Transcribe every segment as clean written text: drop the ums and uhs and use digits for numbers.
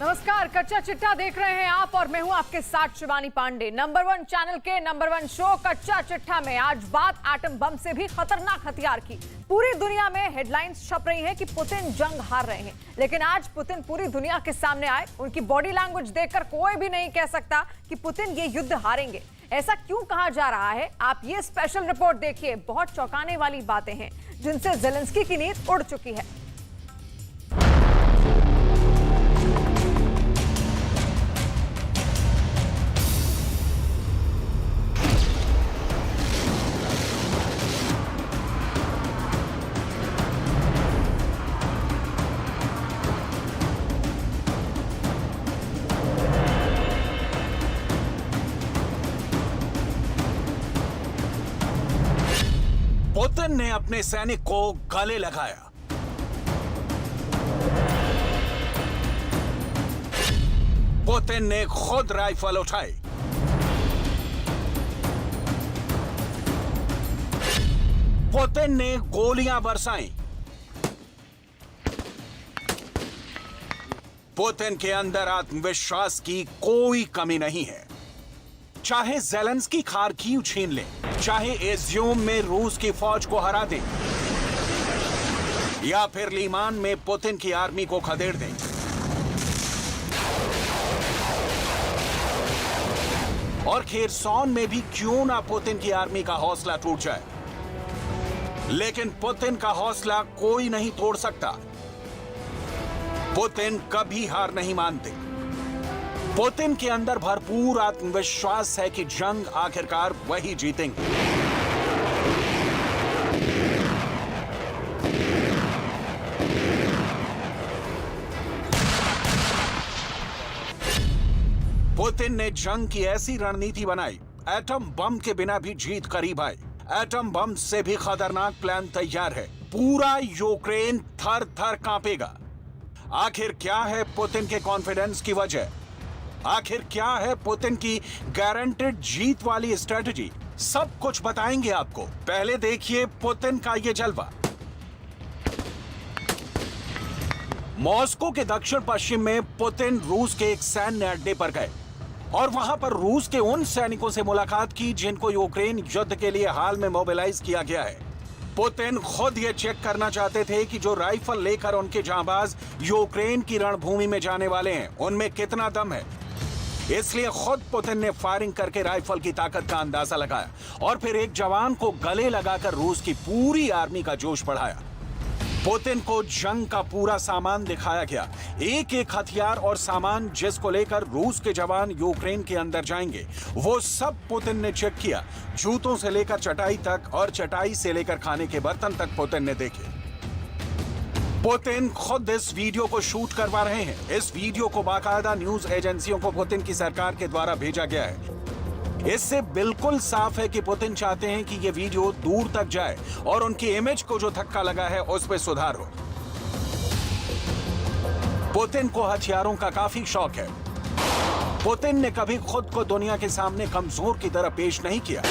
नमस्कार, कच्चा चिट्ठा देख रहे हैं आप और मैं हूं आपके साथ शिवानी पांडे। नंबर 1 चैनल के नंबर 1 शो कच्चा चिट्ठा में आज बात एटम बम से भी खतरनाक हथियार की। पूरी दुनिया में हेडलाइंस छप रही हैं कि पुतिन जंग हार रहे हैं, लेकिन आज पुतिन पूरी दुनिया के सामने आए। उनकी बॉडी लैंग्वेज देखकर कोई भी नहीं कह सकता कि पुतिन ये युद्ध हारेंगे। ऐसा क्यों कहा जा रहा है, आप ये स्पेशल रिपोर्ट देखिए। बहुत चौंकाने वाली बातें हैं जिनसे जेलेंस्की की नींद उड़ चुकी है। पुतिन ने अपने सैनिक को गले लगाया। पुतिन ने खुद राइफल उठाई। पुतिन ने गोलियां बरसाई। पुतिन के अंदर आत्मविश्वास की कोई कमी नहीं है। चाहे जेलेंस्की खार्किव छीन ले, चाहे इज्यूम में रूस की फौज को हरा दें, या फिर लीमान में पुतिन की आर्मी को खदेड़ दें, और खेरसौन में भी क्यों ना पुतिन की आर्मी का हौसला टूट जाए, लेकिन पुतिन का हौसला कोई नहीं तोड़ सकता। पुतिन कभी हार नहीं मानते। पुतिन के अंदर भरपूर आत्मविश्वास है कि जंग आखिरकार वही जीतेंगे। पुतिन ने जंग की ऐसी रणनीति बनाई, एटम बम के बिना भी जीत करीब आई। एटम बम से भी खतरनाक प्लान तैयार है। पूरा यूक्रेन थर थर कांपेगा। आखिर क्या है पुतिन के कॉन्फिडेंस की वजह? आखिर क्या है पुतिन की गारंटेड जीत वाली स्ट्रेटजी? सब कुछ बताएंगे आपको। पहले देखिए पुतिन का ये जलवा। मॉस्को के दक्षिण पश्चिम में पुतिन रूस के एक सैन्य अड्डे पर गए और वहां पर रूस के उन सैनिकों से मुलाकात की जिनको यूक्रेन युद्ध के लिए हाल में मोबिलाइज किया गया है। पुतिन खुद ये चेक करना चाहते थे कि जो राइफल लेकर उनके जांबाज यूक्रेन की रणभूमि में जाने वाले हैं, उनमें कितना दम है। इसलिए खुद पुतिन ने फायरिंग करके राइफल की ताकत का अंदाजा लगाया और फिर एक जवान को गले लगाकर रूस की पूरी आर्मी का जोश बढ़ाया। पुतिन को जंग का पूरा सामान दिखाया गया, एक एक हथियार और सामान जिसको लेकर रूस के जवान यूक्रेन के अंदर जाएंगे, वो सब पुतिन ने चेक किया। जूतों से लेकर चटाई तक और चटाई से लेकर खाने के बर्तन तक पुतिन ने देखे। पुतिन खुद इस वीडियो को शूट करवा रहे हैं। इस वीडियो को बाकायदा न्यूज एजेंसियों को पुतिन की सरकार के द्वारा भेजा गया है। इससे बिल्कुल साफ है कि पुतिन चाहते हैं कि यह वीडियो दूर तक जाए और उनकी इमेज को जो धक्का लगा है उस पर सुधार हो। पुतिन को हथियारों का काफी शौक है। पुतिन ने कभी खुद को दुनिया के सामने कमजोर की तरह पेश नहीं किया।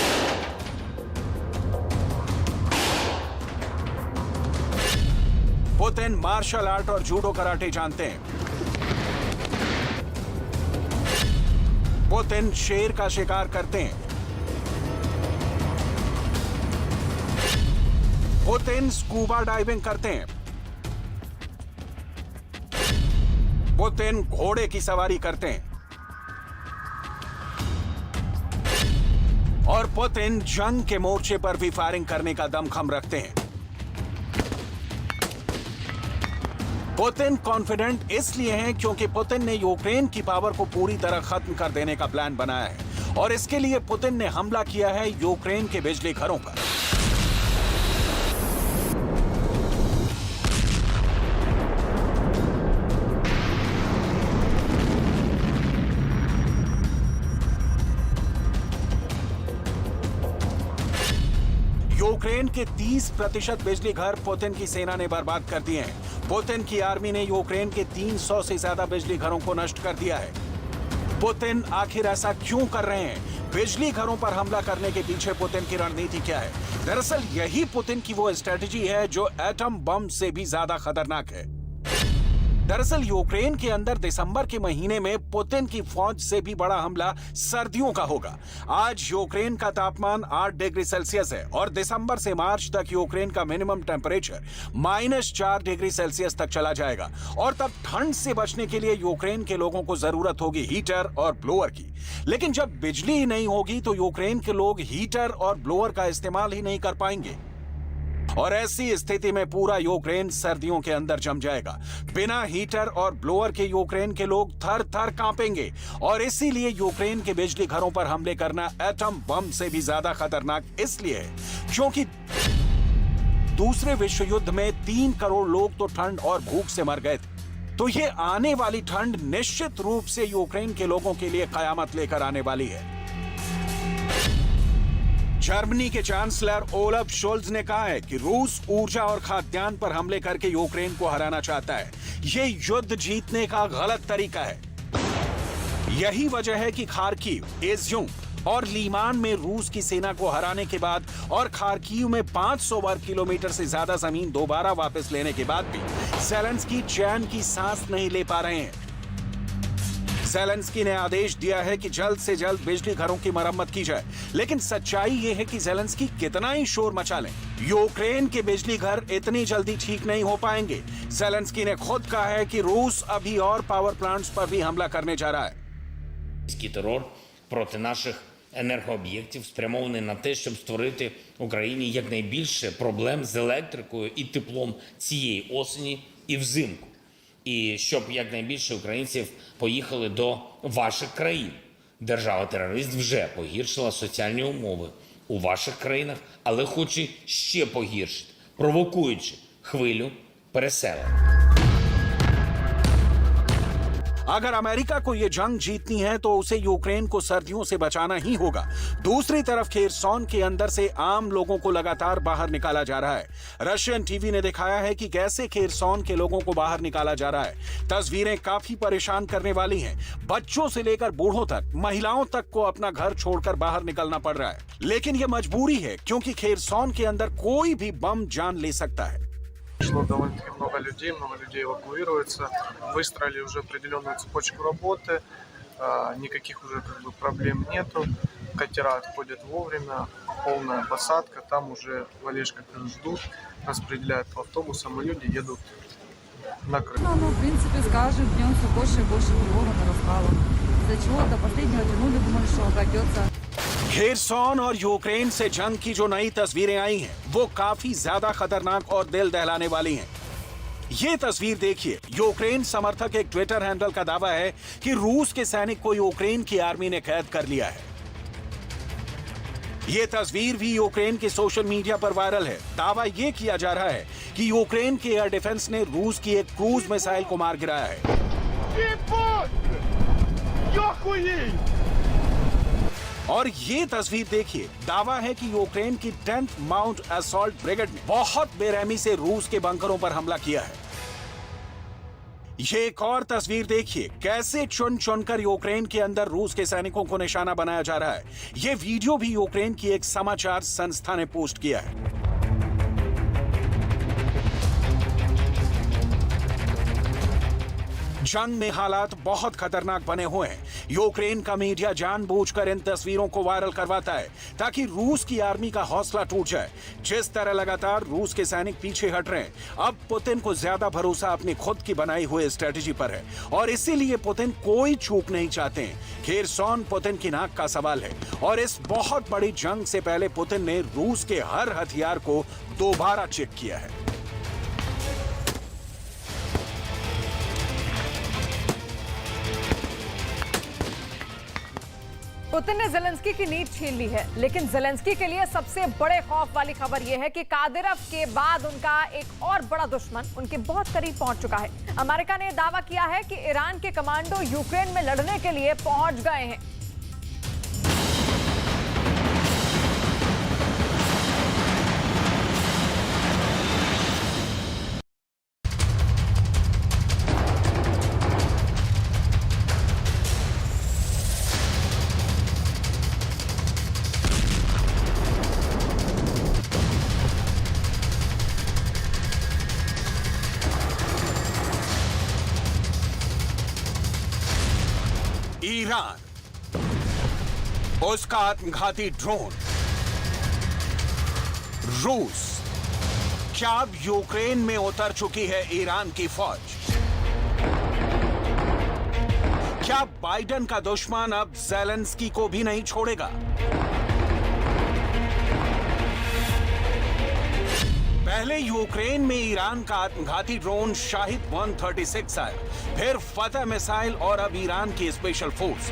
पुतिन मार्शल आर्ट और जूडो कराटे जानते हैं। पुतिन शेर का शिकार करते हैं। पुतिन स्कूबा डाइविंग करते हैं। पुतिन घोड़े की सवारी करते हैं। और पुतिन जंग के मोर्चे पर भी फायरिंग करने का दमखम रखते हैं। पुतिन कॉन्फिडेंट इसलिए हैं क्योंकि पुतिन ने यूक्रेन की पावर को पूरी तरह खत्म कर देने का प्लान बनाया है और इसके लिए पुतिन ने हमला किया है यूक्रेन के बिजली घरों पर। यूक्रेन के 30% बिजली घर पुतिन की सेना ने बर्बाद कर दिए हैं। पुतिन की आर्मी ने यूक्रेन के 300 से ज्यादा बिजली घरों को नष्ट कर दिया है। पुतिन आखिर ऐसा क्यों कर रहे हैं? बिजली घरों पर हमला करने के पीछे पुतिन की रणनीति क्या है? दरअसल यही पुतिन की वो स्ट्रेटजी है जो एटम बम से भी ज्यादा खतरनाक है। दरअसल यूक्रेन के अंदर दिसंबर के महीने में पुतिन की फौज से भी बड़ा हमला सर्दियों का होगा। आज यूक्रेन का तापमान 8 डिग्री सेल्सियस है और दिसंबर से मार्च तक यूक्रेन का मिनिमम टेम्परेचर -4 डिग्री सेल्सियस तक चला जाएगा और तब ठंड से बचने के लिए यूक्रेन के लोगों को जरूरत होगी हीटर और ब्लोअर की। लेकिन जब बिजली ही नहीं होगी तो यूक्रेन के लोग हीटर और ब्लोअर का इस्तेमाल ही नहीं कर पाएंगे और ऐसी स्थिति में पूरा यूक्रेन सर्दियों के अंदर जम जाएगा। बिना हीटर और ब्लोअर के यूक्रेन के लोग थर थर कांपेंगे और इसीलिए यूक्रेन के बिजली घरों पर हमले करना एटम बम से भी ज्यादा खतरनाक इसलिए है क्योंकि दूसरे विश्व युद्ध में 3 करोड़ लोग तो ठंड और भूख से मर गए थे। तो ये आने वाली ठंड निश्चित रूप से यूक्रेन के लोगों के लिए कयामत लेकर आने वाली है। जर्मनी के चांसलर ओलफ शोल्ज ने कहा है कि रूस ऊर्जा और खाद्यान्न पर हमले करके यूक्रेन को हराना चाहता है। ये युद्ध जीतने का गलत तरीका है। यही वजह है कि खार्किव, इज्यूम और लीमान में रूस की सेना को हराने के बाद और खार्किव में 500 वर्ग किलोमीटर से ज्यादा जमीन दोबारा वापस लेने के बाद भी ज़ेलेंस्की चैन की सांस नहीं ले पा रहे हैं। ज़ेलेंस्की ने आदेश दिया है कि जल्द से जल्द बिजली घरों की मरम्मत की जाए, लेकिन सच्चाई ये है कि ज़ेलेंस्की कितना ही शोर मचा लें, यूक्रेन के बिजली घर इतनी जल्दी ठीक नहीं हो पाएंगे। ज़ेलेंस्की ने खुद कहा है कि रूस अभी और पावर प्लांट्स पर भी हमला करने जा रहा है। Російський терор проти наших енергооб'єктів спрямований на те, щоб створити Україні якнайбільше проблем з електрикою і теплом цієї осені і взимку. І щоб якнайбільше українців поїхали до ваших країн. Держава-терорист вже погіршила соціальні умови у ваших країнах, але хоче ще погіршити, провокуючи хвилю переселення. अगर अमेरिका को यह जंग जीतनी है तो उसे यूक्रेन को सर्दियों से बचाना ही होगा। दूसरी तरफ खेरसॉन के अंदर से आम लोगों को लगातार बाहर निकाला जा रहा है। रशियन टीवी ने दिखाया है कि कैसे खेरसॉन के लोगों को बाहर निकाला जा रहा है। तस्वीरें काफी परेशान करने वाली हैं। बच्चों से लेकर बूढ़ों तक, महिलाओं तक को अपना घर छोड़कर बाहर निकलना पड़ रहा है। लेकिन यह मजबूरी है क्योंकि खेरसॉन के अंदर कोई भी बम जान ले सकता है। Пришло довольно-таки много людей эвакуируется, выстроили уже определенную цепочку работы, никаких уже проблем нету, катера отходят вовремя, полная посадка, там уже в Олежках ждут, распределяют по автобусам, и люди едут на Крым. Ну, в принципе, с каждым днем все больше и больше тревога нарастала. Из-за чего до последнего тянули, думали, что обойдется. खेरसॉन और यूक्रेन से जंग की जो नई तस्वीरें आई हैं, वो काफी ज्यादा खतरनाक और दिल दहलाने वाली हैं। ये तस्वीर देखिए। यूक्रेन समर्थक एक ट्विटर हैंडल का दावा है कि रूस के सैनिक को यूक्रेन की आर्मी ने कैद कर लिया है। ये तस्वीर भी यूक्रेन के सोशल मीडिया पर वायरल है। दावा ये किया जा रहा है कि यूक्रेन के एयर डिफेंस ने रूस की एक क्रूज मिसाइल को मार गिराया है। और ये तस्वीर देखिए। दावा है कि यूक्रेन की 10th माउंट असॉल्ट ब्रिगेड ने बहुत बेरहमी से रूस के बंकरों पर हमला किया है। ये एक और तस्वीर देखिए। कैसे चुन चुनकर यूक्रेन के अंदर रूस के सैनिकों को निशाना बनाया जा रहा है। ये वीडियो भी यूक्रेन की एक समाचार संस्था ने पोस्ट किया है। जंग में हालात बहुत खतरनाक बने हुए हैं। यूक्रेन का मीडिया जानबूझकर इन तस्वीरों को वायरल करवाता है ताकि रूस की आर्मी का हौसला टूट जाए। जिस तरह लगातार रूस के सैनिक पीछे हट रहे हैं, अब पुतिन को ज्यादा भरोसा अपनी खुद की बनाई हुई स्ट्रेटेजी पर है और इसीलिए पुतिन कोई चूक नहीं चाहते हैं। खेरसॉन पुतिन की नाक का सवाल है और इस बहुत बड़ी जंग से पहले पुतिन ने रूस के हर हथियार को दोबारा चेक किया है। पुतिन ने ज़ेलेंस्की की नींद छीन ली है, लेकिन ज़ेलेंस्की के लिए सबसे बड़े खौफ वाली खबर यह है कि कादिरोव के बाद उनका एक और बड़ा दुश्मन उनके बहुत करीब पहुंच चुका है। अमेरिका ने दावा किया है कि ईरान के कमांडो यूक्रेन में लड़ने के लिए पहुंच गए हैं। ईरान, उसका आत्मघाती ड्रोन, रूस। क्या अब यूक्रेन में उतर चुकी है ईरान की फौज? क्या बाइडेन का दुश्मन अब ज़ेलेंस्की को भी नहीं छोड़ेगा? पहले यूक्रेन में ईरान का आत्मघाती ड्रोन शाहिद 136 आया, फिर फतह मिसाइल और अब ईरान की स्पेशल फोर्स।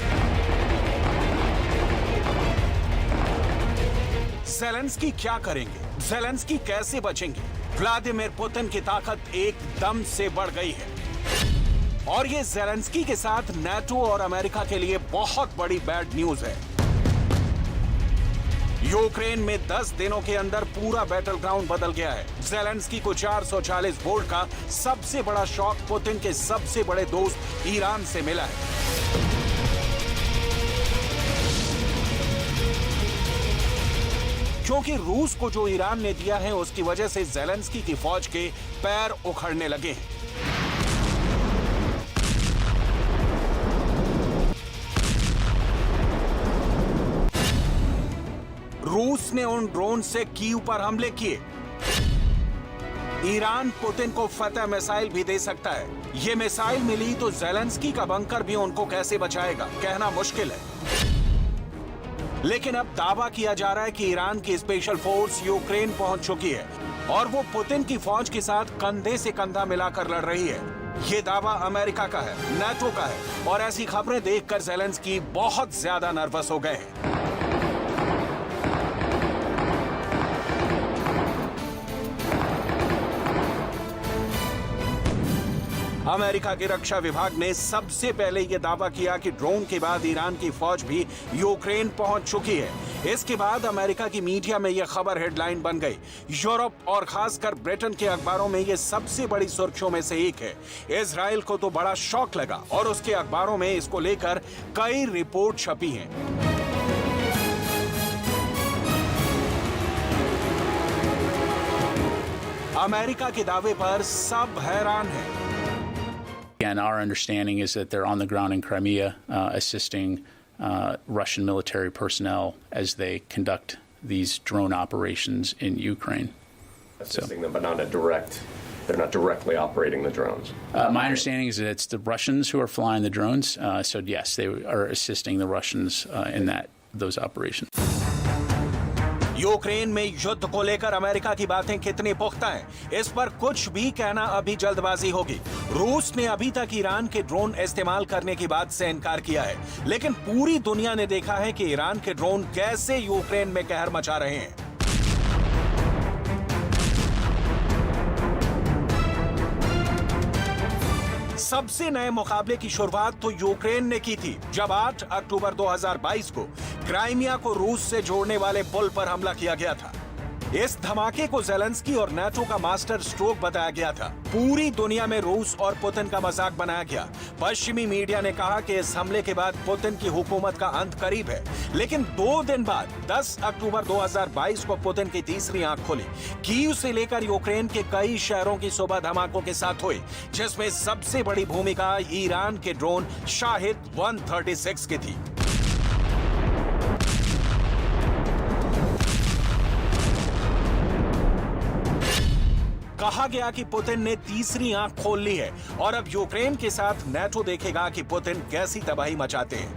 ज़ेलेंस्की क्या करेंगे? ज़ेलेंस्की कैसे बचेंगे? व्लादिमीर पुतिन की ताकत एकदम से बढ़ गई है और ये ज़ेलेंस्की के साथ नाटो और अमेरिका के लिए बहुत बड़ी बैड न्यूज है। यूक्रेन में 10 दिनों के अंदर पूरा बैटल ग्राउंड बदल गया है। ज़ेलेंस्की को 440 वोल्ट का सबसे बड़ा शॉक पुतिन के सबसे बड़े दोस्त ईरान से मिला है। क्योंकि रूस को जो ईरान ने दिया है उसकी वजह से ज़ेलेंस्की की फौज के पैर उखड़ने लगे हैं। रूस ने उन ड्रोन से कीव पर हमले किए। ईरान पुतिन को फतह मिसाइल भी दे सकता है। ये मिसाइल मिली तो ज़ेलेंस्की का बंकर भी उनको कैसे बचाएगा, कहना मुश्किल है। लेकिन अब दावा किया जा रहा है कि ईरान की स्पेशल फोर्स यूक्रेन पहुंच चुकी है और वो पुतिन की फौज के साथ कंधे से कंधा मिलाकर लड़ रही है। ये दावा अमेरिका का है, नाटो का है और ऐसी खबरें देखकर ज़ेलेंस्की बहुत ज्यादा नर्वस हो गए हैं। अमेरिका के रक्षा विभाग ने सबसे पहले यह दावा किया कि ड्रोन के बाद ईरान की फौज भी यूक्रेन पहुंच चुकी है। इसके बाद अमेरिका की मीडिया में यह खबर हेडलाइन बन गई। यूरोप और खासकर ब्रिटेन के अखबारों में यह सबसे बड़ी सुर्खियों में से एक है। इजराइल को तो बड़ा शॉक लगा और उसके अखबारों में इसको लेकर कई रिपोर्ट छपी हैं। अमेरिका के दावे पर सब हैरान हैं। And our understanding is that they're on the ground in Crimea, assisting Russian military personnel as they conduct these drone operations in Ukraine. Assisting them, but they're not directly operating the drones. My understanding is that it's the Russians who are flying the drones. So yes, they are assisting the Russians in those operations. Ukraine में युद्ध को लेकर America की बातें कितनी पुख्ता हैं, इस पर कुछ भी कहना अभी जल्दबाजी होगी। रूस ने अभी तक ईरान के ड्रोन इस्तेमाल करने की बात से इनकार किया है, लेकिन पूरी दुनिया ने देखा है कि ईरान के ड्रोन कैसे यूक्रेन में कहर मचा रहे हैं। सबसे नए मुकाबले की शुरुआत तो यूक्रेन ने की थी जब 8 अक्टूबर 2022 को क्राइमिया को रूस से जोड़ने वाले पुल पर हमला किया गया था। इस धमाके को ज़ेलेंस्की और नाटो का मास्टर स्ट्रोक बताया गया था। पूरी दुनिया में रूस और पुतिन का मजाक बनाया गया। पश्चिमी मीडिया ने कहा कि इस हमले के बाद पुतिन की हुकूमत का अंत करीब है, लेकिन 2 दिन बाद 10 अक्टूबर 2022 को पुतिन की तीसरी आंख खुली। कीव से लेकर यूक्रेन के कई शहरों की सुबह धमाकों के साथ हुई, जिसमें सबसे बड़ी भूमिका ईरान के ड्रोन शाहिद 136 की थी। कहा गया कि पुतिन ने तीसरी आंख खोल ली है और अब यूक्रेन के साथ नाटो देखेगा कि पुतिन कैसी तबाही मचाते हैं।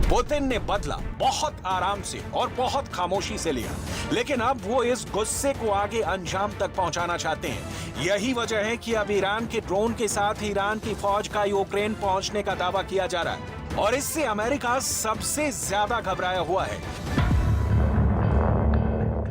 पुतिन ने बदला बहुत आराम से और बहुत खामोशी से लिया, लेकिन अब वो इस गुस्से को आगे अंजाम तक पहुंचाना चाहते हैं। यही वजह है कि अब ईरान के ड्रोन के साथ ईरान की फौज का यूक्रेन पहुंचने का दावा किया जा रहा है और इससे अमेरिका सबसे ज्यादा घबराया हुआ है।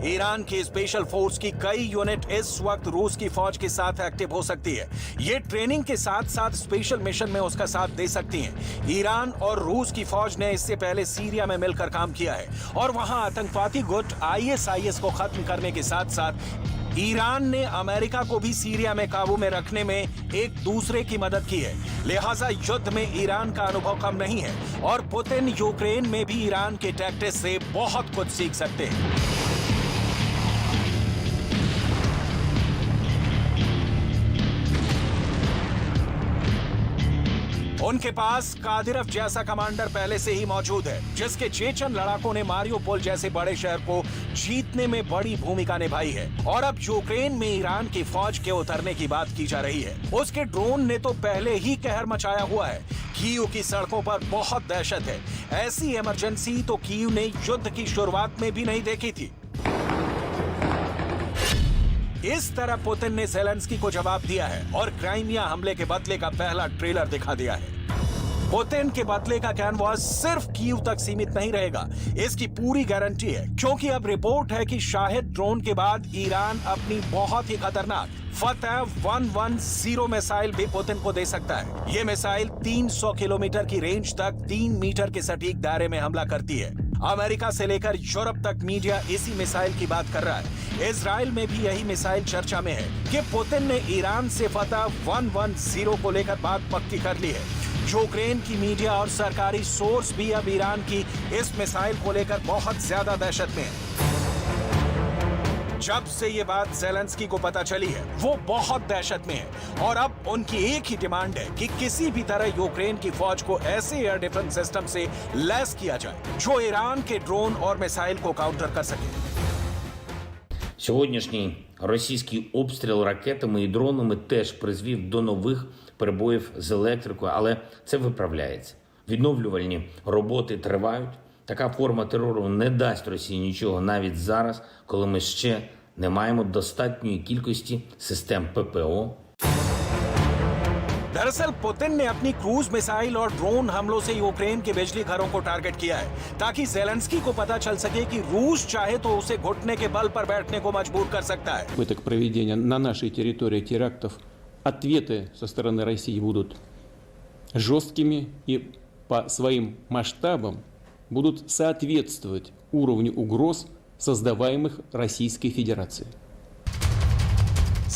ईरान की स्पेशल फोर्स की कई यूनिट इस वक्त रूस की फौज के साथ एक्टिव हो सकती है। ये ट्रेनिंग के साथ साथ स्पेशल मिशन में उसका साथ दे सकती हैं। ईरान और रूस की फौज ने इससे पहले सीरिया में मिलकर काम किया है और वहां आतंकवादी गुट ISIS को खत्म करने के साथ साथ ईरान ने अमेरिका को भी सीरिया में काबू में रखने में एक दूसरे की मदद की है। लिहाजा युद्ध में ईरान का अनुभव कम नहीं है और पुतिन यूक्रेन में भी ईरान के टैक्टिक्स से बहुत कुछ सीख सकते हैं। उनके पास कादिरव जैसा कमांडर पहले से ही मौजूद है, जिसके चेचन लड़ाकों ने मारियोपोल जैसे बड़े शहर को जीतने में बड़ी भूमिका निभाई है। और अब यूक्रेन में ईरान की फौज के उतरने की बात की जा रही है। उसके ड्रोन ने तो पहले ही कहर मचाया हुआ है। कीव की सड़कों पर बहुत दहशत है। ऐसी इमरजेंसी तो कीव ने युद्ध की शुरुआत में भी नहीं देखी थी। इस तरह पुतिन ने ज़ेलेंस्की को जवाब दिया है और क्राइमिया हमले के बदले का पहला ट्रेलर दिखा दिया है। पुतिन के बदले का कैनवास सिर्फ कीव तक सीमित नहीं रहेगा, इसकी पूरी गारंटी है, क्योंकि अब रिपोर्ट है कि शाहिद ड्रोन के बाद ईरान अपनी बहुत ही खतरनाक फतह 110 मिसाइल भी पुतिन को दे सकता है। ये मिसाइल 300 किलोमीटर की रेंज तक 3 मीटर के सटीक दायरे में हमला करती है। अमेरिका से लेकर यूरोप तक मीडिया इसी मिसाइल की बात कर रहा है। इजराइल में भी यही मिसाइल चर्चा में है कि पुतिन ने ईरान से फतह 110 को लेकर बात पक्की कर ली है। यूक्रेन की मीडिया और सरकारी सोर्स भी अब ईरान की इस मिसाइल को लेकर बहुत ज्यादा दहशत में है। जब से ये बात ज़ेलेंस्की को पता चली है, वो बहुत दहशत में है और अब उनकी एक ही डिमांड है कि किसी भी तरह यूक्रेन की फौज को ऐसे एयर डिफेंस सिस्टम से लैस किया जाए जो ईरान के ड्रोन और मिसाइल को काउंटर कर सके। Сьогоднішній російський обстріл ракетами і дронами теж призвів до нових перебоїв з електрикою, але це виправляється. Відновлювальні роботи тривають. Така форма терору не дасть Росії нічого навіть зараз, коли ми ще не маємо достатньої кількості систем ППО. दरअसल पुतिन ने अपनी क्रूज मिसाइल और ड्रोन हमलों से यूक्रेन के बिजली घरों को टारगेट किया है, ताकि ज़ेलेंस्की को पता चल सके कि रूस चाहे तो उसे घुटने के बल पर बैठने को मजबूर कर सकता है। Попыток проведения на нашей территории терактов, ответы со стороны России будут жесткими и по своим масштабам будут соответствовать уровню угроз, создаваемых Российской Федерацией.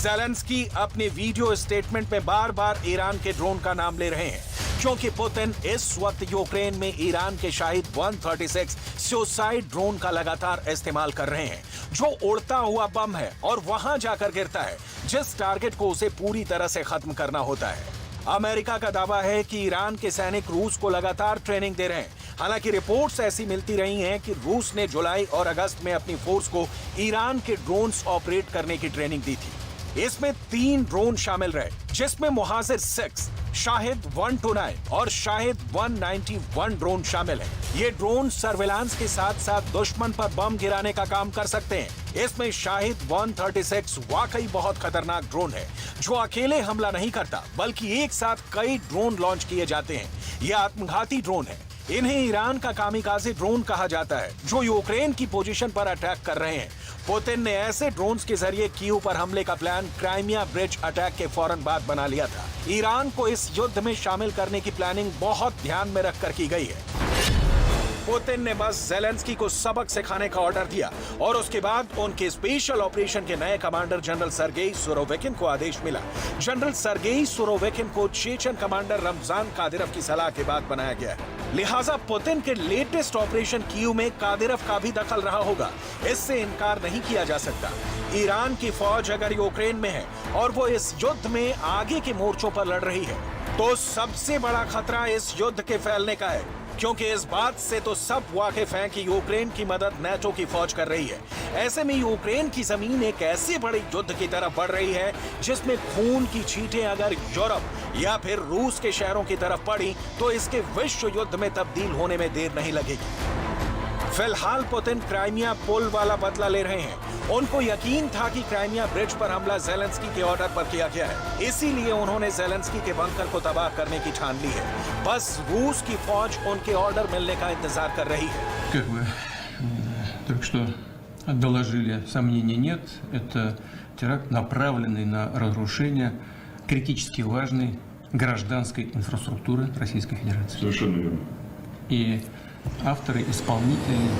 ज़ेलेंस्की अपने वीडियो स्टेटमेंट में बार बार ईरान के ड्रोन का नाम ले रहे हैं, क्योंकि पुतिन इस वक्त यूक्रेन में ईरान के शाहिद 136 सुसाइड ड्रोन का लगातार इस्तेमाल कर रहे हैं, जो उड़ता हुआ बम है और वहां जाकर गिरता है जिस टारगेट को उसे पूरी तरह से खत्म करना होता है। अमेरिका का दावा है कि ईरान के सैनिक रूस को लगातार ट्रेनिंग दे रहे हैं। हालांकि रिपोर्ट्स ऐसी मिलती रही हैं कि रूस ने जुलाई और अगस्त में अपनी फोर्स को ईरान के ड्रोन्स ऑपरेट करने की ट्रेनिंग दी थी। इसमें 3 ड्रोन शामिल रहे, जिसमें मुहाजिर 6, शाहिद 129 और शाहिद 191 ड्रोन शामिल हैं। ये ड्रोन सर्विलांस के साथ साथ दुश्मन पर बम गिराने का काम कर सकते हैं। इसमें शाहिद 136 वाकई बहुत खतरनाक ड्रोन है, जो अकेले हमला नहीं करता, बल्कि एक साथ कई ड्रोन लॉन्च किए जाते हैं। ये आत्मघाती ड्रोन है। इन्हें ईरान का कामिकाज़े ड्रोन कहा जाता है, जो यूक्रेन की पोजीशन पर अटैक कर रहे हैं। पुतिन ने ऐसे ड्रोन्स के जरिए कीव पर हमले का प्लान क्राइमिया ब्रिज अटैक के फौरन बाद बना लिया था। ईरान को इस युद्ध में शामिल करने की प्लानिंग बहुत ध्यान में रखकर की गई है। पुतिन ने बस ज़ेलेंस्की को सबक सिखाने का ऑर्डर दिया और उसके बाद उनके स्पेशल ऑपरेशन के नए कमांडर जनरल सर्गेई सुरोविकिन को आदेश मिला। जनरल सर्गेई सुरोविकिन को चेचन कमांडर रमजान कादिरव की सलाह के बाद बनाया गया है। लिहाजा पुतिन के लेटेस्ट ऑपरेशन कीव में कादिरव का भी दखल रहा होगा, इससे इनकार नहीं किया जा सकता। ईरान की फौज अगर यूक्रेन में है और वो इस युद्ध में आगे के मोर्चों पर लड़ रही है, तो सबसे बड़ा खतरा इस युद्ध के फैलने का है, क्योंकि इस बात से तो सब वाकिफ हैं कि यूक्रेन की मदद नेटो की फौज कर रही है। ऐसे में यूक्रेन की जमीन एक ऐसे बड़े युद्ध की तरफ बढ़ रही है जिसमें खून की छींटें अगर यूरोप या फिर रूस के शहरों की तरफ पड़ी तो इसके विश्व युद्ध में तब्दील होने में देर नहीं लगेगी। फिलहाल पुतिन क्राइमिया पुल वाला बदला ले रहे हैं। उनको यकीन था कि क्राइमिया ब्रिज पर हमला ज़ेलेंस्की के ऑर्डर पर किया गया है, इसीलिए उन्होंने ज़ेलेंस्की के बंकर को तबाह करने की ठान ली है। बस रूस की फौज उनके ऑर्डर मिलने का इंतजार कर रही है। Как вы только что доложили, сомнений нет. Это теракт, направленный на разрушение критически важной гражданской инфраструктуры Российской Федерации. Совершенно верно. И авторы, исполнители.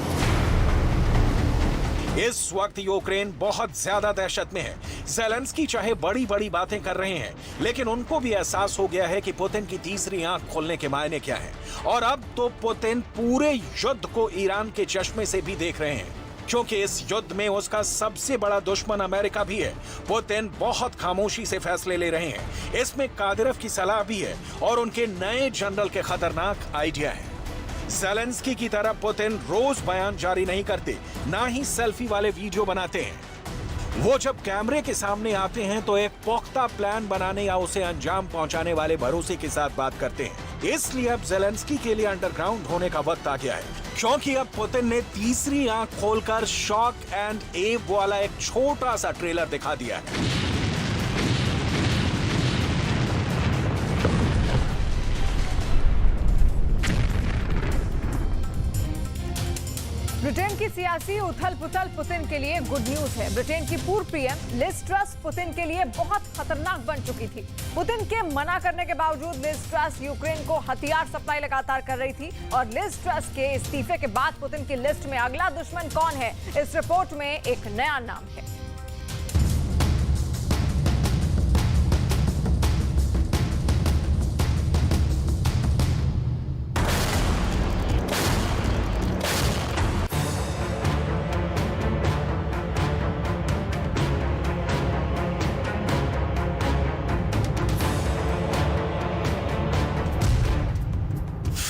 इस वक्त यूक्रेन बहुत ज्यादा दहशत में है। ज़ेलेंस्की चाहे बड़ी बड़ी बातें कर रहे हैं, लेकिन उनको भी एहसास हो गया है कि पुतिन की तीसरी आंख खोलने के मायने क्या हैं। और अब तो पुतिन पूरे युद्ध को ईरान के चश्मे से भी देख रहे हैं, क्योंकि इस युद्ध में उसका सबसे बड़ा दुश्मन अमेरिका भी है। पुतिन बहुत खामोशी से फैसले ले रहे हैं। इसमें कादिरोव की सलाह भी है और उनके नए जनरल के खतरनाक आइडिया है। ज़ेलेंस्की की तरह पुतिन रोज बयान जारी नहीं करते, ना ही सेल्फी वाले वीडियो बनाते हैं। वो जब कैमरे के सामने आते हैं तो एक पुख्ता प्लान बनाने या उसे अंजाम पहुंचाने वाले भरोसे के साथ बात करते हैं। इसलिए अब ज़ेलेंस्की के लिए अंडरग्राउंड होने का वक्त आ गया है, क्योंकि अब पुतिन ने तीसरी आंख खोलकर शॉक एंड एव वाला एक छोटा सा ट्रेलर दिखा दिया है। ब्रिटेन की सियासी उथल पुथल पुतिन के लिए गुड न्यूज है। ब्रिटेन की पूर्व पीएम लिज ट्रस पुतिन के लिए बहुत खतरनाक बन चुकी थी। पुतिन के मना करने के बावजूद लिज ट्रस यूक्रेन को हथियार सप्लाई लगातार कर रही थी और लिज ट्रस के इस्तीफे के बाद पुतिन की लिस्ट में अगला दुश्मन कौन है, इस रिपोर्ट में एक नया नाम है।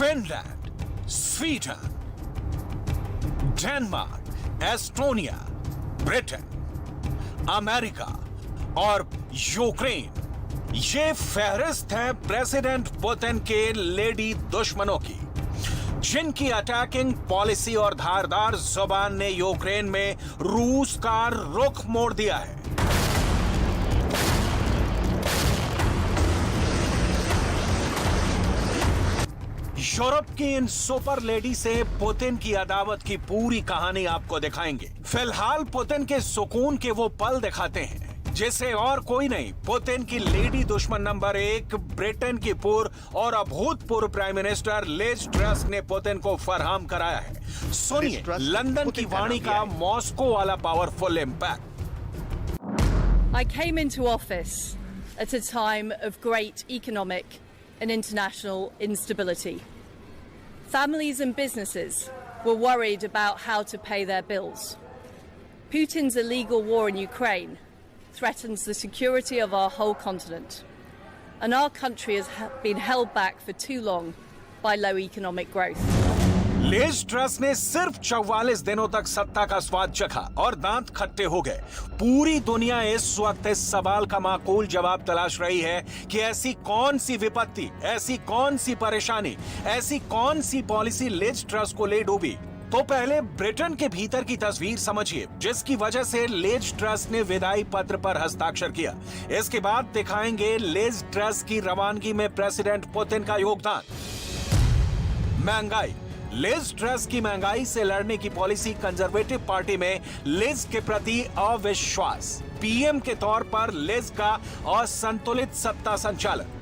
Finland, Sweden, Denmark, Estonia, Britain, America और यूक्रेन, ये फहरिस्त है प्रेसिडेंट पुतिन के लेडी दुश्मनों की, जिनकी अटैकिंग पॉलिसी और धारदार जुबान ने यूक्रेन में रूस का रुख मोड़ दिया है। यूरोप की इन सुपर लेडी से पुतिन की अदावत की पूरी कहानी आपको दिखाएंगे। फिलहाल पुतिन के सुकून के वो पल दिखाते हैं जिसे और कोई नहीं, पुतिन की लेडी दुश्मन नंबर 1 ब्रिटेन की पूर्व और अभूतपूर्व प्राइम मिनिस्टर लिज ट्रस ने पुतिन को फराहम कराया है। सुनिए लंदन की वाणी का मॉस्को वाला powerful impact. I came into office at a time of great economic and international instability. Families and businesses were worried about how to pay their bills. Putin's illegal war in Ukraine threatens the security of our whole continent, and our country has been held back for too long by low economic growth. Liz Truss ने सिर्फ 44 दिनों तक सत्ता का स्वाद चखा और दांत खट्टे हो गए। पूरी दुनिया इस वक्त इस सवाल का माकूल जवाब तलाश रही है कि ऐसी कौन सी विपत्ति, ऐसी कौन सी परेशानी, ऐसी कौन सी पॉलिसी लिज ट्रस को ले डूबी। तो पहले ब्रिटेन के भीतर की तस्वीर समझिए, जिसकी वजह से लिज ट्रस ने विदाई पत्र पर हस्ताक्षर किया। इसके बाद दिखाएंगे लिज ट्रस की रवानगी में प्रेसिडेंट पुतिन का योगदान। महंगाई, लिज ट्रस की महंगाई से लड़ने की पॉलिसी, कंजर्वेटिव पार्टी में लिज के प्रति अविश्वास, पीएम के तौर पर लिज का असंतुलित सत्ता संचालन।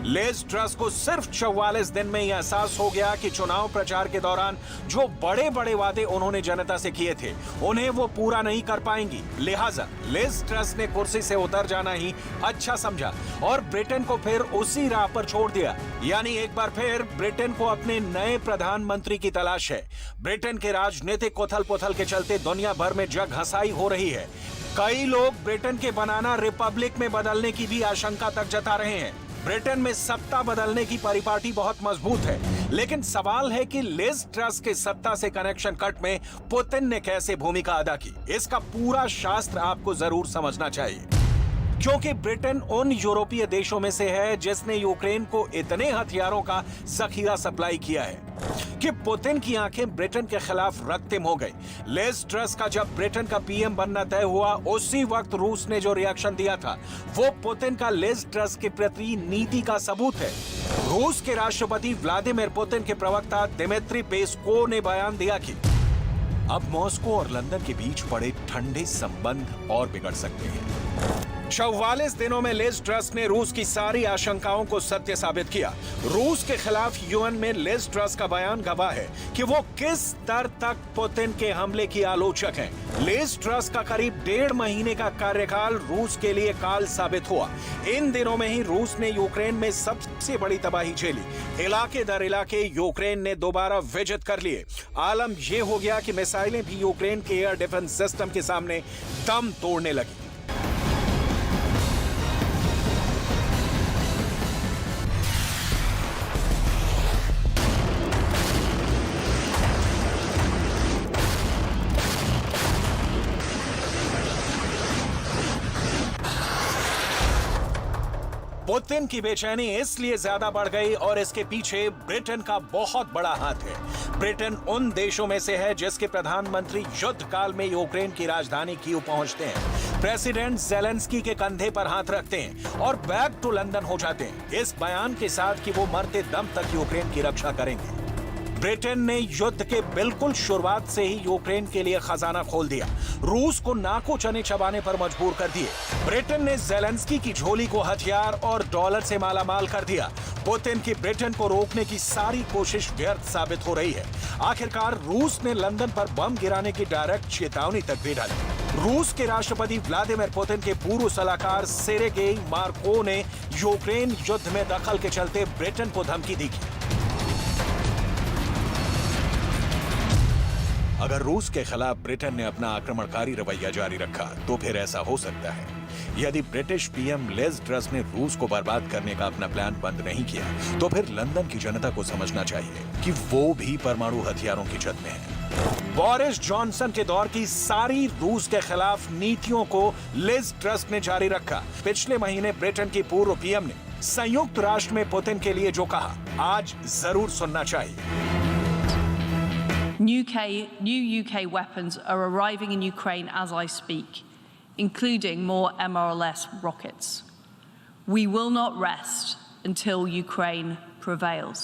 लिज ट्रस को सिर्फ 44 दिन में यह एहसास हो गया कि चुनाव प्रचार के दौरान जो बड़े बड़े वादे उन्होंने जनता से किए थे उन्हें वो पूरा नहीं कर पाएंगी। लिहाजा लिज ट्रस ने कुर्सी से उतर जाना ही अच्छा समझा और ब्रिटेन को फिर उसी राह पर छोड़ दिया। यानी एक बार फिर ब्रिटेन को अपने नए प्रधानमंत्री की तलाश है। ब्रिटेन के राजनीतिक उथल पुथल के चलते दुनिया भर में जग हंसाई हो रही है। कई लोग ब्रिटेन के बनाना रिपब्लिक में बदलने की भी आशंका तक जता रहे हैं। ब्रिटेन में सत्ता बदलने की परिपाटी बहुत मजबूत है, लेकिन सवाल है कि लिज ट्रस के सत्ता से कनेक्शन कट में पुतिन ने कैसे भूमिका अदा की। इसका पूरा शास्त्र आपको जरूर समझना चाहिए, क्योंकि ब्रिटेन उन यूरोपीय देशों में से है जिसने यूक्रेन को इतने हथियारों का जखीरा सप्लाई किया है कि पुतिन की आंखें ब्रिटेन के खिलाफ रक्तिम हो गई। लिज ट्रस का जब ब्रिटेन का पीएम बनना तय हुआ, उसी वक्त रूस ने जो रिएक्शन दिया था वो पुतिन का लिज ट्रस के प्रति नीति का सबूत है। रूस के राष्ट्रपति व्लादिमीर पुतिन के प्रवक्ता दिमित्री पेस्कोव ने बयान दिया कि अब मॉस्को और लंदन के बीच पड़े ठंडे संबंध और बिगड़ सकते हैं। 44 दिनों में लिज ट्रस ने रूस की सारी आशंकाओं को सत्य साबित किया। रूस के खिलाफ यूएन में लिज ट्रस का बयान गवाह है कि वो किस स्तर तक पुतिन के हमले की आलोचक हैं। लिज ट्रस का करीब 1.5 महीने का कार्यकाल रूस के लिए काल साबित हुआ। इन दिनों में ही रूस ने यूक्रेन में सबसे बड़ी तबाही झेली। इलाके दर इलाके यूक्रेन ने दोबारा विजित कर लिए। आलम यह हो गया कि मिसाइलें भी यूक्रेन के एयर डिफेंस सिस्टम के सामने दम तोड़ने लगी। पुतिन की बेचैनी इसलिए ज्यादा बढ़ गई और इसके पीछे ब्रिटेन का बहुत बड़ा हाथ है। ब्रिटेन उन देशों में से है जिसके प्रधानमंत्री युद्ध काल में यूक्रेन की राजधानी कीव पहुंचते हैं, प्रेसिडेंट ज़ेलेंस्की के कंधे पर हाथ रखते हैं और बैक टू लंदन हो जाते हैं, इस बयान के साथ कि वो मरते दम तक यूक्रेन की रक्षा करेंगे। ब्रिटेन ने युद्ध के बिल्कुल शुरुआत से ही यूक्रेन के लिए खजाना खोल दिया, रूस को नाको चने चबाने पर मजबूर कर दिए। ब्रिटेन ने ज़ेलेंस्की की झोली को हथियार और डॉलर से मालामाल कर दिया। पुतिन की ब्रिटेन को रोकने की सारी कोशिश व्यर्थ साबित हो रही है। आखिरकार रूस ने लंदन पर बम गिराने की डायरेक्ट चेतावनी तक भी डाली। रूस के राष्ट्रपति व्लादिमीर पुतिन के पूर्व सलाहकार सेरेगेई मार्कोव ने यूक्रेन युद्ध में दखल के चलते ब्रिटेन को धमकी दी। अगर रूस के खिलाफ ब्रिटेन ने अपना आक्रमणकारी रवैया जारी रखा तो फिर ऐसा हो सकता है। यदि ब्रिटिश पीएम लिज ट्रस ने रूस को बर्बाद करने का अपना प्लान बंद नहीं किया तो फिर लंदन की जनता को समझना चाहिए कि वो भी परमाणु हथियारों की जद में है। बोरिस जॉनसन के दौर की सारी रूस के खिलाफ नीतियों को लिज ट्रस ने जारी रखा। पिछले महीने ब्रिटेन की पूर्व पीएम ने संयुक्त राष्ट्र में पुतिन के लिए जो कहा, आज जरूर सुनना चाहिए। New UK weapons are arriving in Ukraine as I speak, including more MRLS rockets. We will not rest until Ukraine prevails.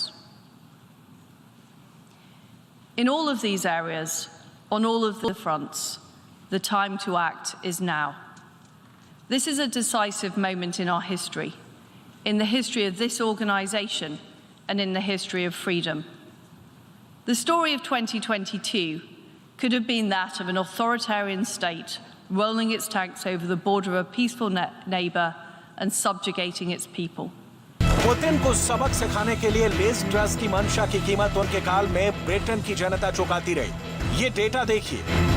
In all of these areas, on all of the fronts, the time to act is now. This is a decisive moment in our history, in the history of this organisation and in the history of freedom. The story of 2022 could have been that of an authoritarian state rolling its tanks over the border of a peaceful neighbour and subjugating its people. Putin को सबक सिखाने के लिए Liz truss की मंशा की कीमत उनके काल में ब्रिटेन की जनता चुकाती रही। ये डेटा देखिए।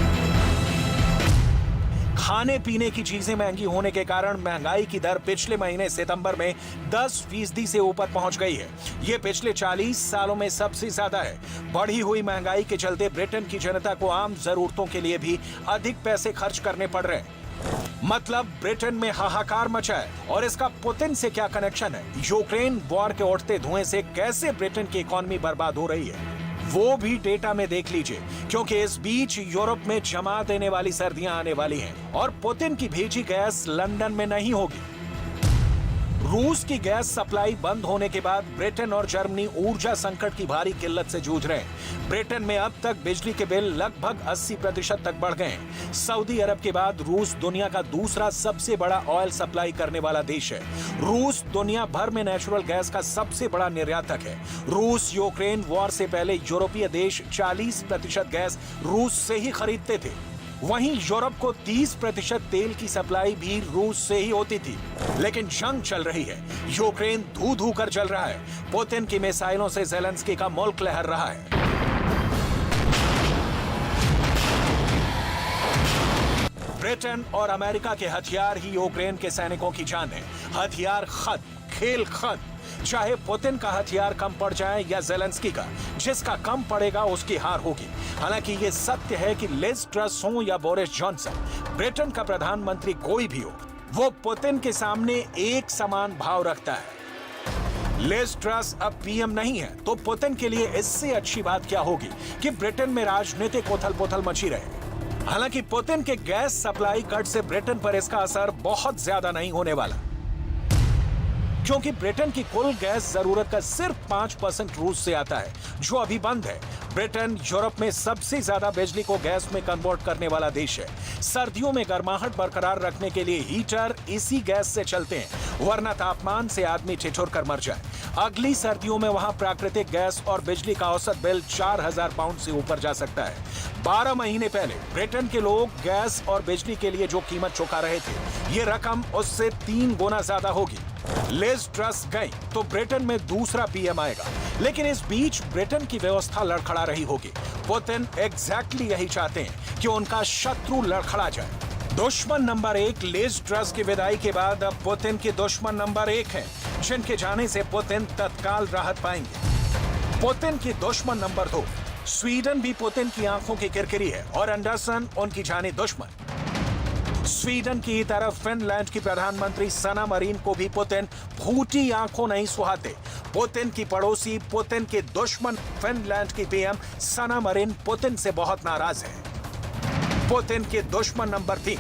खाने पीने की चीजें महंगी होने के कारण महंगाई की दर पिछले महीने सितंबर में 10% से ऊपर पहुंच गई है। ये पिछले 40 सालों में सबसे ज्यादा है। बढ़ी हुई महंगाई के चलते ब्रिटेन की जनता को आम जरूरतों के लिए भी अधिक पैसे खर्च करने पड़ रहे हैं। मतलब ब्रिटेन में हाहाकार मचा है। और इसका पुतिन से क्या कनेक्शन है? यूक्रेन वॉर के उठते धुएं से कैसे ब्रिटेन की इकोनॉमी बर्बाद हो रही है, वो भी डेटा में देख लीजिए, क्योंकि इस बीच यूरोप में जमा देने वाली सर्दियां आने वाली हैं और पुतिन की भेजी गैस लंदन में नहीं होगी। रूस की गैस सप्लाई बंद होने के बाद ब्रिटेन और जर्मनी ऊर्जा संकट की भारी किल्लत से जूझ रहे हैं। ब्रिटेन में अब तक बिजली के बिल लगभग 80% तक बढ़ गए हैं। सऊदी अरब के बाद रूस दुनिया का दूसरा सबसे बड़ा ऑयल सप्लाई करने वाला देश है। रूस दुनिया भर में नेचुरल गैस का सबसे बड़ा निर्यातक है। रूस यूक्रेन वॉर से पहले यूरोपीय देश 40% गैस रूस से ही खरीदते थे। वहीं यूरोप को 30% तेल की सप्लाई भी रूस से ही होती थी। लेकिन जंग चल रही है, यूक्रेन धू-धू कर जल रहा है। पुतिन की मिसाइलों से ज़ेलेंस्की का मुल्क लहर रहा है। ब्रिटेन और अमेरिका के हथियार ही यूक्रेन के सैनिकों की जान है। हथियार खत्म, खेल खत्म। चाहे पुतिन का हथियार कम पड़ जाए या ज़ेलेंस्की का, जिसका कम पड़ेगा उसकी हार होगी। हालांकि ये सत्य है कि लिज ट्रस हो या बोरिस जॉनसन, ब्रिटेन का प्रधानमंत्री कोई भी हो, वो पुतिन के सामने एक समान भाव रखता है। लिज ट्रस अब पीएम नहीं है तो पुतिन के लिए इससे अच्छी बात क्या होगी कि ब्रिटेन में राजनीतिक उथल-पुथल मची रहे। हालांकि पुतिन के गैस सप्लाई कट से ब्रिटेन पर इसका असर बहुत ज्यादा नहीं होने वाला। क्योंकि ब्रिटेन की कुल गैस जरूरत का सिर्फ 5% रूस से आता है, जो अभी बंद है। ब्रिटेन यूरोप में सबसे ज्यादा बिजली को गैस में कन्वर्ट करने वाला देश है। सर्दियों में गर्माहट बरकरार रखने के लिए हीटर इसी गैस से चलते हैं, वरना तापमान से आदमी ठिठुर कर मर जाए। अगली सर्दियों में वहां प्राकृतिक गैस और बिजली का औसत बिल 4000 पाउंड से ऊपर जा सकता है। 12 महीने पहले ब्रिटेन के लोग गैस और बिजली के लिए जो कीमत चुका रहे थे, ये रकम उससे 3 गुना ज्यादा होगी। लिज ट्रस गई तो ब्रिटेन में दूसरा पीएम आएगा, लेकिन इस बीच ब्रिटेन की व्यवस्था लड़खड़ा रही होगी। पुतिन एग्जैक्टली यही चाहते हैं कि उनका शत्रु लड़खड़ा जाए। दुश्मन नंबर 1 लिज ट्रस की विदाई के बाद अब पुतिन के दुश्मन नंबर 1 हैं, जिनके जाने से पुतिन तत्काल राहत पाएंगे। पुतिन की दुश्मन नंबर 2 स्वीडन भी पुतिन की आंखों की किरकिरी है और एंडरसन उनकी जाने दुश्मन। स्वीडन की तरफ फिनलैंड की प्रधानमंत्री सना मरीन को भी पुतिन फूटी आंखों नहीं सुहाते। पुतिन की पड़ोसी, पुतिन के दुश्मन फिनलैंड की पीएम सना मरीन पुतिन से बहुत नाराज है। पुतिन के दुश्मन नंबर 3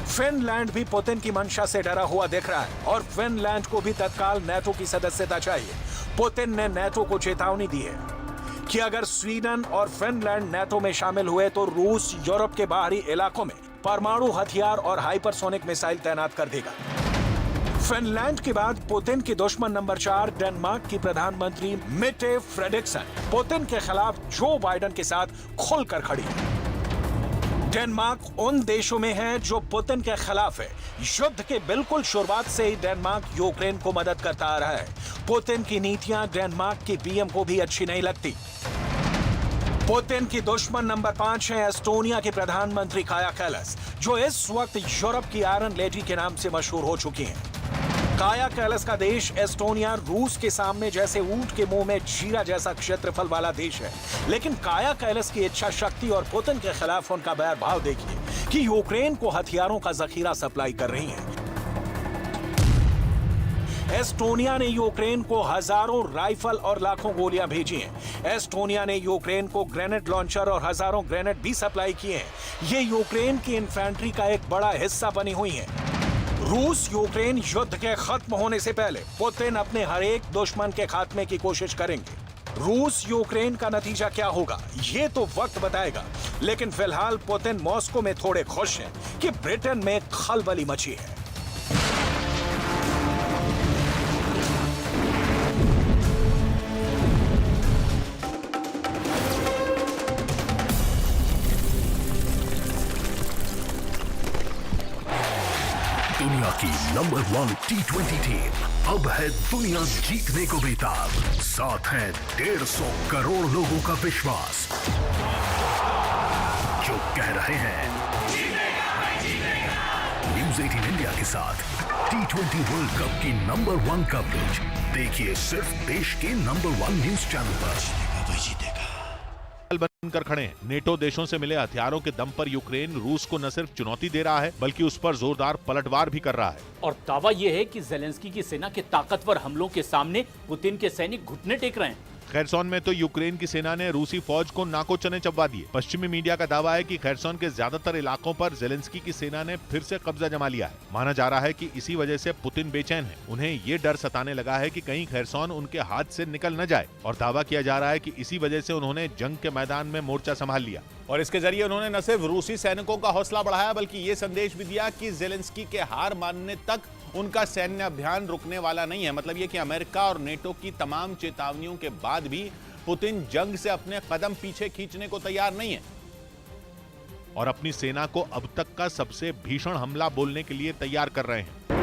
फिनलैंड भी पुतिन की मंशा से डरा हुआ दिख रहा है और फिनलैंड को भी तत्काल नेटो की सदस्यता चाहिए। पुतिन ने नेटो को चेतावनी दी है कि अगर स्वीडन और फिनलैंड नेटो में शामिल हुए तो रूस यूरोप के बाहरी इलाकों में परमाणु हथियार और हाइपरसोनिक मिसाइल तैनात कर देगा। फिनलैंड के बाद पुतिन के दुश्मन नंबर 4 डेनमार्क की प्रधानमंत्री मेटे फ्रेडरिक्सन पुतिन के खिलाफ जो बाइडेन के साथ खुलकर खड़ी है। डेनमार्क उन देशों में है जो पुतिन के खिलाफ है। युद्ध के बिल्कुल शुरुआत से ही डेनमार्क यूक्रेन को मदद करता आ रहा है। पुतिन की नीतियां डेनमार्क के पीएम को भी अच्छी नहीं लगती। पुतिन की दुश्मन नंबर 5 है एस्टोनिया के प्रधानमंत्री काया कैलास, जो इस वक्त यूरोप की आयरन लेडी के नाम से मशहूर हो चुकी हैं। काया कैलास का देश एस्टोनिया रूस के सामने जैसे ऊंट के मुंह में जीरा जैसा क्षेत्रफल वाला देश है, लेकिन काया कैलास की इच्छा शक्ति और पुतिन के खिलाफ उनका बैर भाव देखिए कि यूक्रेन को हथियारों का जखीरा सप्लाई कर रही है। एस्टोनिया ने यूक्रेन को हजारों राइफल और लाखों गोलियां भेजी हैं। एस्टोनिया ने यूक्रेन को ग्रेनेड लॉन्चर और हजारों ग्रेनेड भी सप्लाई किए हैं। ये यूक्रेन की इन्फेंट्री का एक बड़ा हिस्सा बनी हुई हैं। रूस यूक्रेन युद्ध के खत्म होने से पहले पुतिन अपने हर एक दुश्मन के खात्मे की कोशिश करेंगे। रूस यूक्रेन का नतीजा क्या होगा ये तो वक्त बताएगा, लेकिन फिलहाल पुतिन मॉस्को में थोड़े खुश हैं कि ब्रिटेन में खलबली मची है। दुनिया की नंबर 1 T20 टीम अब है दुनिया जीतने को बेताब। साथ है 150 करोड़ लोगों का विश्वास, जो कह रहे हैं न्यूज़ 18 इंडिया के साथ T20 वर्ल्ड कप की नंबर 1 कवरेज देखिए सिर्फ देश के नंबर 1 न्यूज चैनल पर। बनकर खड़े हैं। नेटो देशों से मिले हथियारों के दम पर यूक्रेन रूस को न सिर्फ चुनौती दे रहा है, बल्कि उस पर जोरदार पलटवार भी कर रहा है। और दावा यह है कि जेलेंस्की की सेना के ताकतवर हमलों के सामने पुतिन के सैनिक घुटने टेक रहे हैं। खैरसोन में तो यूक्रेन की सेना ने रूसी फौज को नाको चने चबवा दिए। पश्चिमी मीडिया का दावा है कि खैरसोन के ज्यादातर इलाकों पर जेलेंस्की की सेना ने फिर से कब्जा जमा लिया है। माना जा रहा है कि इसी वजह से पुतिन बेचैन है। उन्हें ये डर सताने लगा है कि कहीं खैरसोन उनके हाथ से निकल न जाए, और दावा किया जा रहा है कि इसी वजह से उन्होंने जंग के मैदान में मोर्चा संभाल लिया। और इसके जरिए उन्होंने न सिर्फ रूसी सैनिकों का हौसला बढ़ाया, बल्कि ये संदेश भी दिया कि जेलेंस्की के हार मानने तक उनका सैन्य अभियान रुकने वाला नहीं है। मतलब ये कि अमेरिका और नेटो की तमाम चेतावनियों के बाद भी पुतिन जंग से अपने कदम पीछे खींचने को तैयार नहीं है और अपनी सेना को अब तक का सबसे भीषण हमला बोलने के लिए तैयार कर रहे हैं।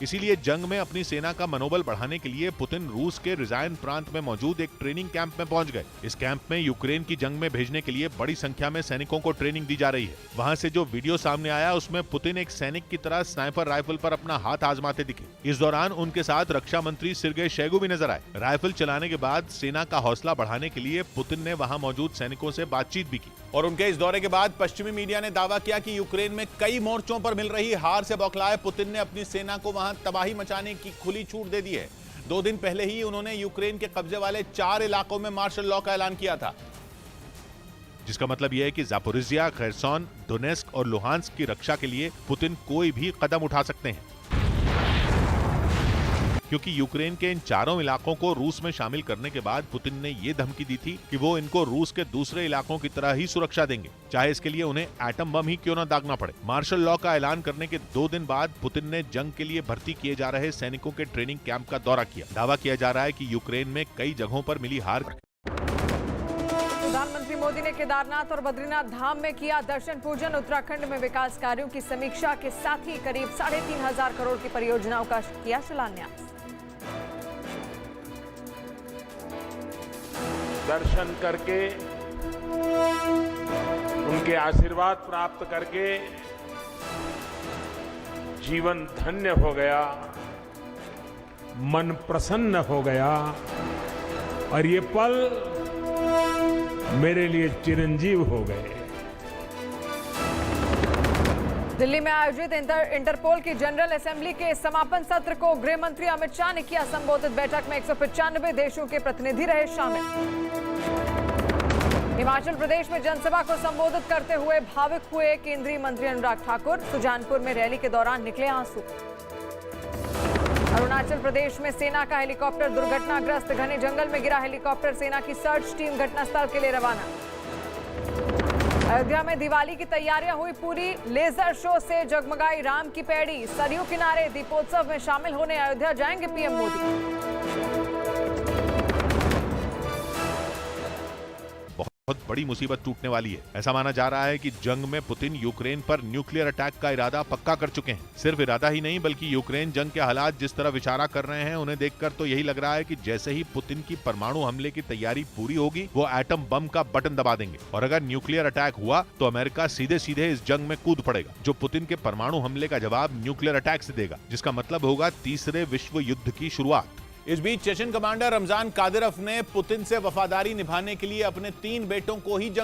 इसीलिए जंग में अपनी सेना का मनोबल बढ़ाने के लिए पुतिन रूस के रिजाइन प्रांत में मौजूद एक ट्रेनिंग कैंप में पहुंच गए। इस कैंप में यूक्रेन की जंग में भेजने के लिए बड़ी संख्या में सैनिकों को ट्रेनिंग दी जा रही है। वहां से जो वीडियो सामने आया उसमें पुतिन एक सैनिक की तरह स्नाइपर राइफल पर अपना हाथ आजमाते दिखे। इस दौरान उनके साथ रक्षा मंत्री सिर्गेई शोइगु भी नजर आए। राइफल चलाने के बाद सेना का हौसला बढ़ाने के लिए पुतिन ने वहां मौजूद सैनिकों से बातचीत भी की। और उनके इस दौरे के बाद पश्चिमी मीडिया ने दावा किया कि यूक्रेन में कई मोर्चों पर मिल रही हार से बौखलाए पुतिन ने अपनी सेना को वहां तबाही मचाने की खुली छूट दे दी है। 2 दिन पहले ही उन्होंने यूक्रेन के कब्जे वाले 4 इलाकों में मार्शल लॉ का ऐलान किया था, जिसका मतलब यह है कि जापोरिजिया, खैरसोन, डोनेस्क और लुहांस्क की रक्षा के लिए पुतिन कोई भी कदम उठा सकते हैं। क्योंकि यूक्रेन के इन चारों इलाकों को रूस में शामिल करने के बाद पुतिन ने ये धमकी दी थी कि वो इनको रूस के दूसरे इलाकों की तरह ही सुरक्षा देंगे, चाहे इसके लिए उन्हें एटम बम ही क्यों न दागना पड़े। मार्शल लॉ का ऐलान करने के 2 दिन बाद पुतिन ने जंग के लिए भर्ती किए जा रहे सैनिकों के ट्रेनिंग कैंप का दौरा किया। दावा किया जा रहा है कि यूक्रेन में कई जगहों पर मिली हार। प्रधानमंत्री मोदी ने केदारनाथ और बद्रीनाथ धाम में किया दर्शन पूजन। उत्तराखंड में विकास कार्यों की समीक्षा के साथ ही करीब 3,500 करोड़ की परियोजनाओं का किया शिलान्यास। दर्शन करके उनके आशीर्वाद प्राप्त करके जीवन धन्य हो गया, मन प्रसन्न हो गया और ये पल मेरे लिए चिरंजीव हो गए। दिल्ली में आयोजित इंटरपोल की जनरल असेंबली के समापन सत्र को गृह मंत्री अमित शाह ने किया संबोधित। बैठक में 195 देशों के प्रतिनिधि रहे शामिल। हिमाचल प्रदेश में जनसभा को संबोधित करते हुए भावुक हुए केंद्रीय मंत्री अनुराग ठाकुर। सुजानपुर में रैली के दौरान निकले आंसू। अरुणाचल प्रदेश में सेना का हेलीकॉप्टर दुर्घटनाग्रस्त। घने जंगल में गिरा हेलीकॉप्टर। सेना की सर्च टीम घटनास्थल के लिए रवाना। अयोध्या में दिवाली की तैयारियां हुई पूरी। लेजर शो से जगमगाई राम की पैड़ी। सरयू किनारे दीपोत्सव में शामिल होने अयोध्या जाएंगे पीएम मोदी। बहुत बड़ी मुसीबत टूटने वाली है। ऐसा माना जा रहा है कि जंग में पुतिन यूक्रेन पर न्यूक्लियर अटैक का इरादा पक्का कर चुके हैं। सिर्फ इरादा ही नहीं बल्कि यूक्रेन जंग के हालात जिस तरह इशारा कर रहे हैं उन्हें देखकर तो यही लग रहा है कि जैसे ही पुतिन की परमाणु हमले की तैयारी पूरी होगी वो एटम बम का बटन दबा देंगे और अगर न्यूक्लियर अटैक हुआ तो अमेरिका सीधे सीधे इस जंग में कूद पड़ेगा, जो पुतिन के परमाणु हमले का जवाब न्यूक्लियर अटैक से देगा, जिसका मतलब होगा तीसरे विश्व युद्ध की शुरुआत। इस बीच चेचन कमांडर रमजान कादिरोव ने पुतिन से वफादारी निभाने के लिए अपने 3 बेटों को ही जंग